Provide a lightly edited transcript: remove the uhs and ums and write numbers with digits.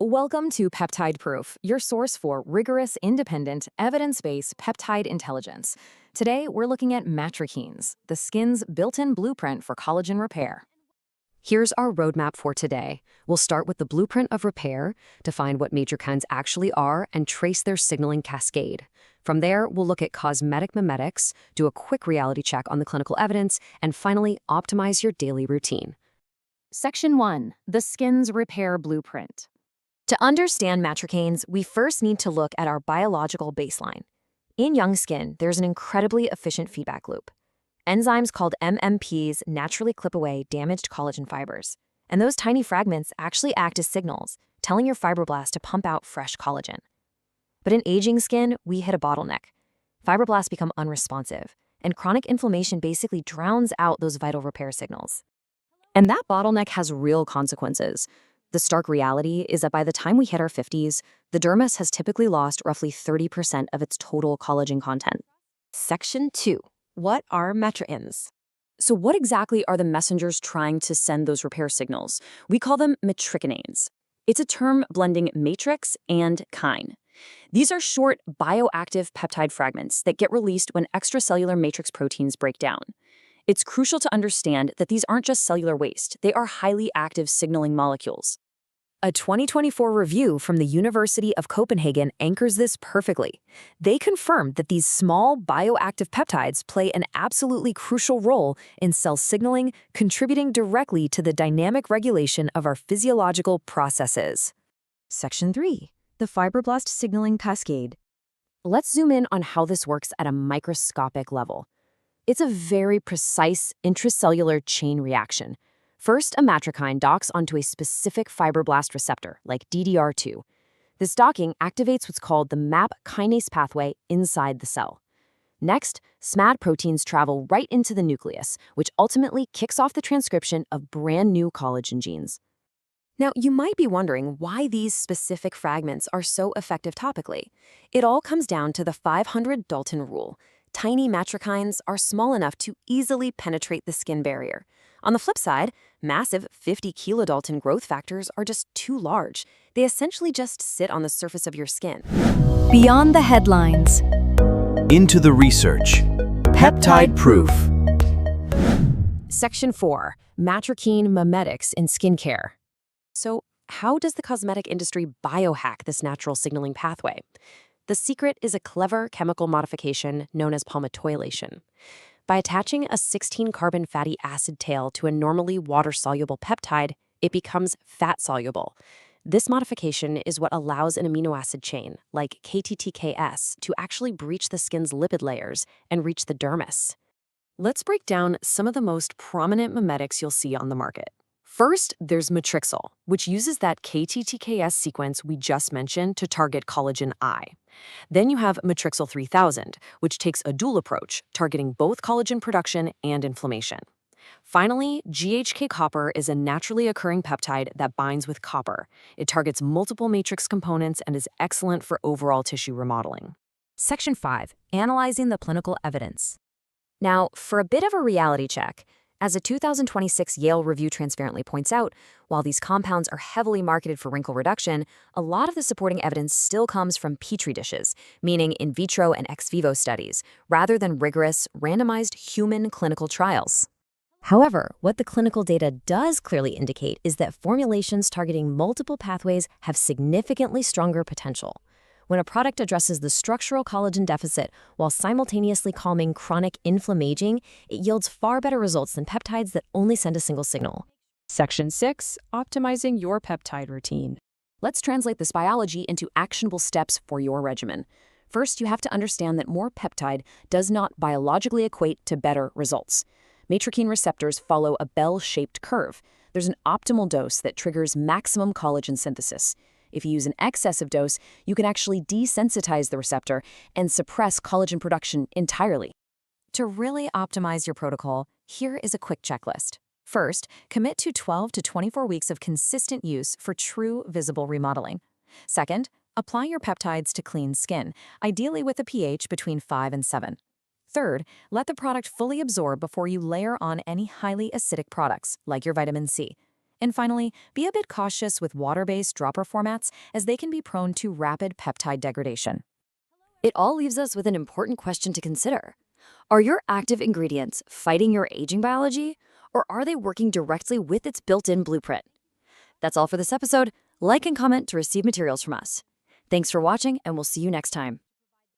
Welcome to Peptide-Proof, your source for rigorous, independent, evidence-based peptide intelligence. Today, we're looking at Matrikines, the skin's built-in blueprint for collagen repair. Here's our roadmap for today. We'll start with the blueprint of repair, define what Matrikines actually are, and trace their signaling cascade. From there, we'll look at cosmetic mimetics, do a quick reality check on the clinical evidence, and finally, optimize your daily routine. Section 1. The skin's repair blueprint. To understand Matrikines, we first need to look at our biological baseline. In young skin, there's an incredibly efficient feedback loop. Enzymes called MMPs naturally clip away damaged collagen fibers, and those tiny fragments actually act as signals, telling your fibroblasts to pump out fresh collagen. But in aging skin, we hit a bottleneck. Fibroblasts become unresponsive, and chronic inflammation basically drowns out those vital repair signals. And that bottleneck has real consequences. The stark reality is that by the time we hit our 50s, the dermis has typically lost roughly 30% of its total collagen content. Section 2. What are Matrikines? So what exactly are the messengers trying to send those repair signals? We call them matrikines. It's a term blending matrix and kine. These are short, bioactive peptide fragments that get released when extracellular matrix proteins break down. It's crucial to understand that these aren't just cellular waste, they are highly active signaling molecules. A 2024 review from the University of Copenhagen anchors this perfectly. They confirmed that these small bioactive peptides play an absolutely crucial role in cell signaling, contributing directly to the dynamic regulation of our physiological processes. Section 3. The fibroblast signaling cascade. Let's zoom in on how this works at a microscopic level. It's a very precise intracellular chain reaction. First, a matrikine docks onto a specific fibroblast receptor, like DDR2. This docking activates what's called the MAP kinase pathway inside the cell. Next, SMAD proteins travel right into the nucleus, which ultimately kicks off the transcription of brand new collagen genes. Now, you might be wondering why these specific fragments are so effective topically. It all comes down to the 500 Dalton rule. Tiny matrikines are small enough to easily penetrate the skin barrier. On the flip side, massive 50 kilodalton growth factors are just too large. They essentially just sit on the surface of your skin. Beyond the headlines. Into the research. Peptide-proof. Section 4. Matrikine mimetics in skincare. So, how does the cosmetic industry biohack this natural signaling pathway? The secret is a clever chemical modification known as palmitoylation. By attaching a 16-carbon fatty acid tail to a normally water-soluble peptide, it becomes fat-soluble. This modification is what allows an amino acid chain, like KTTKS, to actually breach the skin's lipid layers and reach the dermis. Let's break down some of the most prominent mimetics you'll see on the market. First, there's Matrixyl, which uses that KTTKS sequence we just mentioned to target collagen I. Then you have Matrixyl 3000, which takes a dual approach, targeting both collagen production and inflammation. Finally, GHK copper is a naturally occurring peptide that binds with copper. It targets multiple matrix components and is excellent for overall tissue remodeling. Section 5. Analyzing the clinical evidence. Now, for a bit of a reality check, as a 2026 Yale review transparently points out, while these compounds are heavily marketed for wrinkle reduction, a lot of the supporting evidence still comes from petri dishes, meaning in vitro and ex vivo studies, rather than rigorous, randomized human clinical trials. However, what the clinical data does clearly indicate is that formulations targeting multiple pathways have significantly stronger potential. When a product addresses the structural collagen deficit while simultaneously calming chronic inflammation, it yields far better results than peptides that only send a single signal. Section 6. Optimizing your peptide routine. Let's translate this biology into actionable steps for your regimen. First, you have to understand that more peptide does not biologically equate to better results. Matrikine receptors follow a bell-shaped curve. There's an optimal dose that triggers maximum collagen synthesis. If you use an excessive dose, you can actually desensitize the receptor and suppress collagen production entirely. To really optimize your protocol, here is a quick checklist. First, commit to 12 to 24 weeks of consistent use for true visible remodeling. Second, apply your peptides to clean skin, ideally with a pH between 5 and 7. Third, let the product fully absorb before you layer on any highly acidic products, like your vitamin C. And finally, be a bit cautious with water-based dropper formats as they can be prone to rapid peptide degradation. It all leaves us with an important question to consider. Are your active ingredients fighting your aging biology, or are they working directly with its built-in blueprint? That's all for this episode. Like and comment to receive materials from us. Thanks for watching, and we'll see you next time.